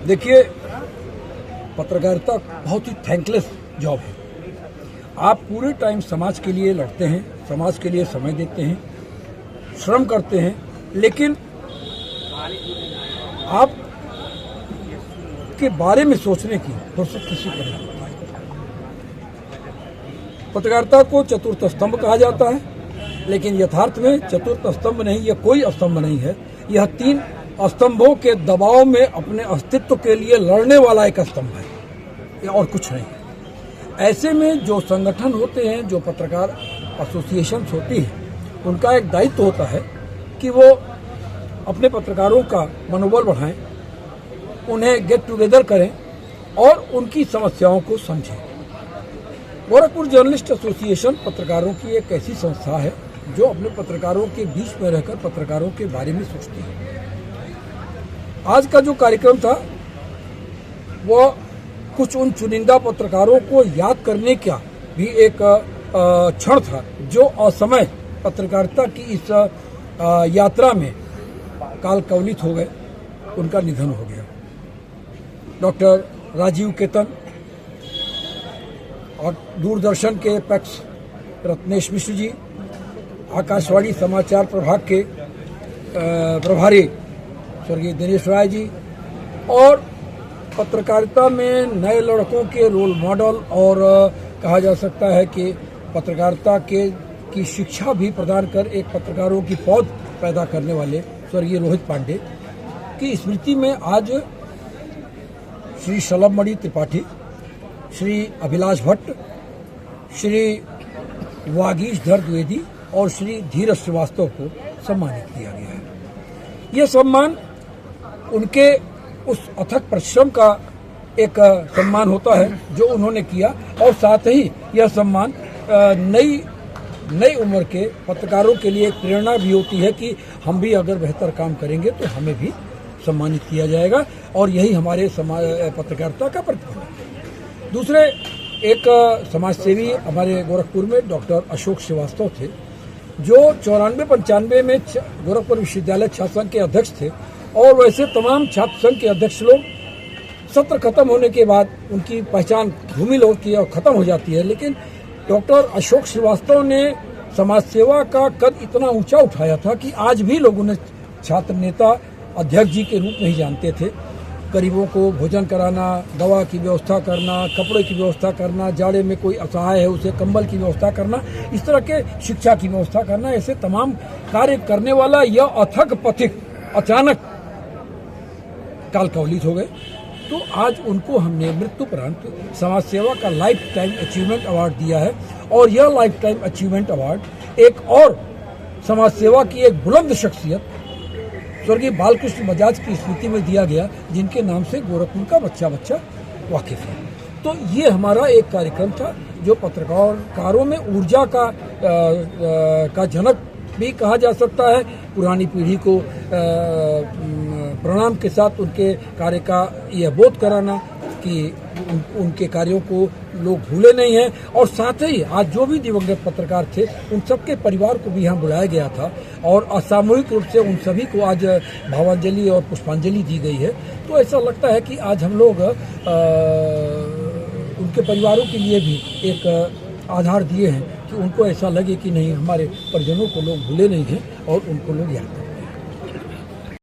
देखिए, पत्रकारिता बहुत ही थैंकलेस जॉब है। आप पूरे टाइम समाज के लिए लड़ते हैं, समाज के लिए समय देते हैं, श्रम करते हैं, लेकिन आप के बारे में सोचने की फुर्सत किसी को नहीं होती है। पत्रकारिता को चतुर्थ स्तंभ कहा जाता है, लेकिन यथार्थ में चतुर्थ स्तंभ नहीं, यह कोई स्तंभ नहीं है। यह 3 स्तंभों के दबाव में अपने अस्तित्व के लिए लड़ने वाला एक स्तंभ है, यह और कुछ नहीं है। ऐसे में जो संगठन होते हैं, जो पत्रकार एसोसिएशंस होती हैं, उनका एक दायित्व होता है कि वो अपने पत्रकारों का मनोबल बढ़ाएं, उन्हें गेट टुगेदर करें और उनकी समस्याओं को समझें। गोरखपुर जर्नलिस्ट एसोसिएशन पत्रकारों की एक ऐसी संस्था है जो अपने पत्रकारों के बीच में रहकर पत्रकारों के बारे में सोचती है। आज का जो कार्यक्रम था वो कुछ उन चुनिंदा पत्रकारों को याद करने का भी एक क्षण था जो असमय पत्रकारिता की इस यात्रा में काल कवलित हो गए, उनका निधन हो गया। डॉक्टर राजीव केतन और दूरदर्शन के पैक्स रत्नेश मिश्र जी, आकाशवाणी समाचार प्रभाग के प्रभारी स्वर्गीय दिनेश राय जी, और पत्रकारिता में नए लड़कों के रोल मॉडल और कहा जा सकता है कि पत्रकारिता की शिक्षा भी प्रदान कर एक पत्रकारों की पौध पैदा करने वाले स्वर्गीय रोहित पांडे की स्मृति में आज श्री शलभमणि त्रिपाठी, श्री अभिलाष भट्ट, श्री वागीशधर द्विवेदी और श्री धीरज श्रीवास्तव को सम्मानित किया गया है। यह सम्मान उनके उस अथक परिश्रम का एक सम्मान होता है जो उन्होंने किया, और साथ ही यह सम्मान नई उम्र के पत्रकारों के लिए एक प्रेरणा भी होती है कि हम भी अगर बेहतर काम करेंगे तो हमें भी सम्मानित किया जाएगा, और यही हमारे पत्रकारिता का प्रतिफल है। दूसरे एक समाजसेवी हमारे गोरखपुर में डॉक्टर अशोक श्रीवास्तव थे, जो 94-95 में गोरखपुर विश्वविद्यालय छात्र संघ के अध्यक्ष थे, और वैसे तमाम छात्र संघ के अध्यक्ष लोग सत्र खत्म होने के बाद उनकी पहचान धूमिल होती है और खत्म हो जाती है, लेकिन डॉक्टर अशोक श्रीवास्तव ने समाज सेवा का कद इतना ऊंचा उठाया था कि आज भी लोग उन्हें छात्र नेता अध्यक्ष जी के रूप में ही जानते थे। गरीबों को भोजन कराना, दवा की व्यवस्था करना, कपड़े की व्यवस्था करना, जाड़े में कोई असहाय है उसे कंबल की व्यवस्था करना, इस तरह के शिक्षा की व्यवस्था करना, ऐसे तमाम कार्य करने वाला यह अथक पथिक अचानक काल कवलित हो गए। तो आज उनको हमने मृत्युपरांत समाज सेवा का लाइफ टाइम अचीवमेंट अवार्ड दिया है, और यह लाइफ टाइम अचीवमेंट अवार्ड एक और समाज सेवा की एक बुलंद शख्सियत स्वर्गीय बालकृष्ण बजाज की स्मृति में दिया गया, जिनके नाम से गोरखपुर का बच्चा वाकिफ है। तो ये हमारा एक कार्यक्रम था जो पत्रकारों में ऊर्जा का जनक भी कहा जा सकता है। पुरानी पीढ़ी को प्रणाम के साथ उनके कार्य का यह बोध कराना कि उनके कार्यों को लोग भूले नहीं हैं, और साथ ही आज जो भी दिवंगत पत्रकार थे उन सबके परिवार को भी यहाँ बुलाया गया था, और असामूहिक रूप से उन सभी को आज भावांजलि और पुष्पांजलि दी गई है। तो ऐसा लगता है कि आज हम लोग उनके परिवारों के लिए भी एक आधार दिए हैं कि उनको ऐसा लगे कि नहीं, हमारे परिजनों को लोग भूले नहीं हैं और उनको लोग याद करें।